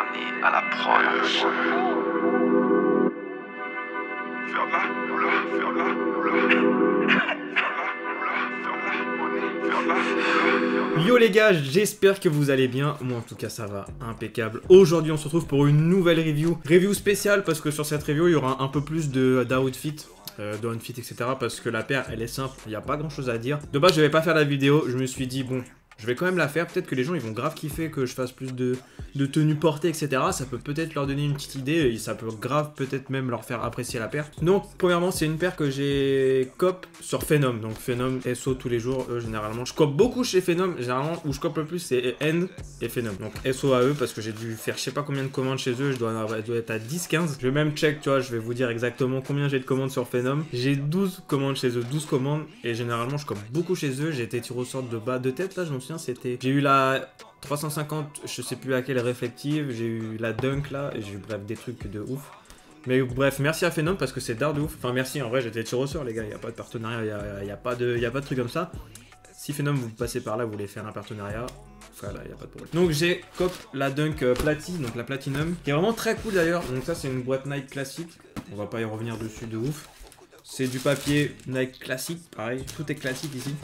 Bernie à la prod. Yo les gars, j'espère que vous allez bien. Moi en tout cas ça va impeccable. Aujourd'hui on se retrouve pour une nouvelle review spéciale parce que sur cette review il y aura un peu plus d'outfit, d'onfit etc. parce que la paire elle est simple, il n'y a pas grand chose à dire. De base je vais pas faire la vidéo, je me suis dit bon, je vais quand même la faire, peut-être que les gens ils vont grave kiffer que je fasse plus de tenues portées etc. Ça peut peut-être leur donner une petite idée et ça peut grave peut-être même leur faire apprécier la paire. Donc premièrement c'est une paire que j'ai cop sur Phenom, donc Phenom SO tous les jours généralement. Je cope beaucoup chez Phenom, généralement où je cope le plus c'est End et Phenom. Donc SO à eux parce que j'ai dû faire je sais pas combien de commandes chez eux, je dois être à 10-15. Je vais même check, tu vois, je vais vous dire exactement combien j'ai de commandes sur Phenom. J'ai 12 commandes chez eux, 12 commandes et généralement je cope beaucoup chez eux. J'ai été tiré au sort de bas de tête là, je me souviens, c'était... J'ai eu la 350, je sais plus laquelle réflective, j'ai eu la Dunk là, et j'ai eu bref des trucs de ouf. Mais bref, merci à Phenom parce que c'est d'art de ouf. Enfin merci, en vrai j'étais tiré au sort les gars, il n'y a pas de partenariat, il n'y a pas de truc comme ça. Si Phenom vous passez par là, vous voulez faire un partenariat, voilà, il n'y a pas de problème. Donc j'ai cop la Dunk Platy, donc la Platinum, qui est vraiment très cool d'ailleurs. Donc ça c'est une boîte Nike classique, on va pas y revenir dessus de ouf. C'est du papier Nike classique, pareil, tout est classique ici.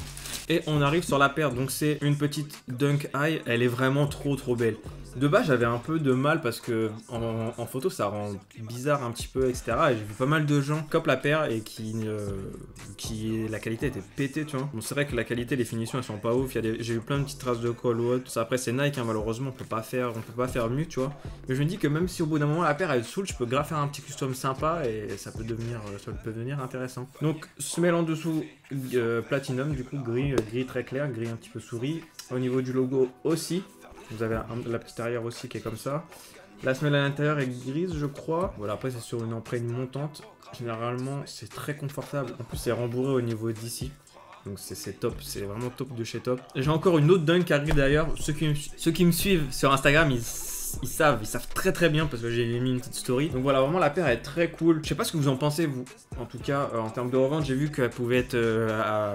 Et on arrive sur la paire, donc c'est une petite Dunk High, elle est vraiment trop belle. De base j'avais un peu de mal parce que en photo ça rend bizarre un petit peu etc. Et j'ai vu pas mal de gens cop la paire et la qualité était pétée tu vois. Bon c'est vrai que la qualité, les finitions elles sont pas ouf, j'ai eu plein de petites traces de colle ou autre. Après c'est Nike hein, malheureusement on peut pas faire mieux tu vois. Mais je me dis que même si au bout d'un moment la paire elle saoule, je peux grave faire un petit custom sympa et ça peut devenir intéressant. Donc semelle en dessous Platinum du coup gris très clair, gris un petit peu souris. Au niveau du logo aussi. Vous avez la petite arrière aussi qui est comme ça. La semelle à l'intérieur est grise, je crois. Voilà, après c'est sur une empreinte montante. Généralement, c'est très confortable. En plus, c'est rembourré au niveau d'ici. Donc c'est top, c'est vraiment top de chez top. J'ai encore une autre Dunk qui arrive d'ailleurs. Ceux qui me suivent sur Instagram, ils savent très bien parce que j'ai mis une petite story. Donc voilà, vraiment la paire est très cool. Je sais pas ce que vous en pensez vous. En tout cas, en termes de revente, j'ai vu qu'elle pouvait être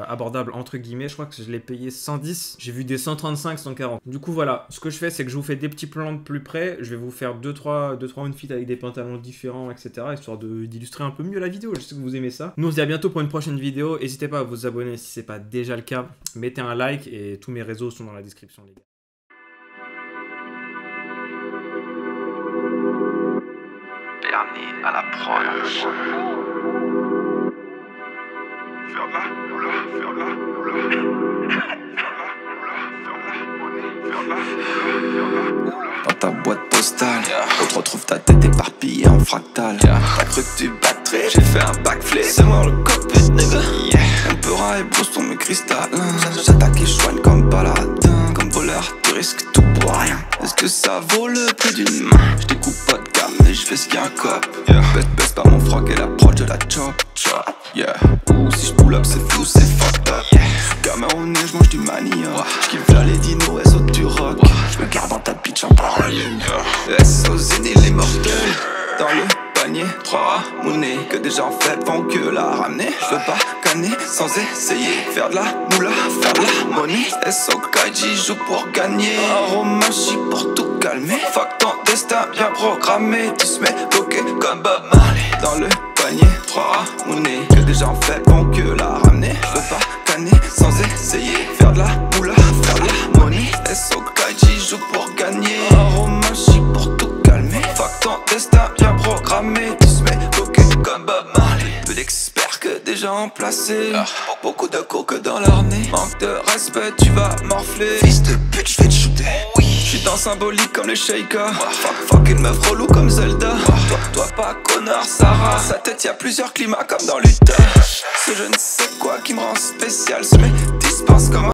abordable entre guillemets. Je crois que je l'ai payé 110. J'ai vu des 135, 140. Du coup voilà, ce que je fais c'est que je vous fais des petits plans de plus près. Je vais vous faire 2-3 outfits avec des pantalons différents, etc. Histoire d'illustrer un peu mieux la vidéo. Je sais que vous aimez ça. Nous on se dit à bientôt pour une prochaine vidéo. N'hésitez pas à vous abonner si c'est pas déjà le cas. Mettez un like et tous mes réseaux sont dans la description les gars. Bernie à la prod. Dans ta boîte postale, on te retrouve ta tête éparpillée en fractal. T'as cru que tu battrais, j'ai fait un backflip. C'est moi le cockpit, nigga. On peut railler Boston mais cristallin. J'attaque et soigne comme paladin. Comme voleur, tu risques tout pour rien. Est-ce que ça vaut le prix d'une main? J'découpe pas de gamme mais j'fais ce qu'il y a un cop. Baisse pas mon froc et l'approche de la chop. Si j'pull up c'est fou, c'est fucked up. Camerounais, j'mange du mania. J'kiffe là les dinos et saute du rock. J'me garde dans ta bitch en parallèle. SO Zénith les mortels. Dans le panier, 3 monnaies que des gens faites vont que la ramener. J'veux pas canner sans essayer. Faire de la moula, faire de la money. SO Kaiji joue pour gagner. Aromagie pour tout calmer. Fuck ton destin bien programmé. Tu se mets bloqué comme Bob Marley. Dans le panier, 3 monnaies que des gens faites vont que la ramener. J'veux pas canner sans essayer. Faire de la moula, faire de la money. SO Kaiji joue pour gagner. Aromagie pour tout calmer. Fuck ton destin bien programmé. Tu se mets bloqué comme Bob Marley. Peu d'experts que des gens placés. Beaucoup de coke dans leur nez. Manque de respect, tu vas morfler. Fils de pute, j'vais te shooter. J'suis dans symbolique comme les shakers. Fuck une meuf relou comme Zelda. Toi pas connard, Sarah. Sa tête y'a plusieurs climats comme dans l'Utah. Ce je ne sais quoi qui me rend spécial. Se met dispense comme un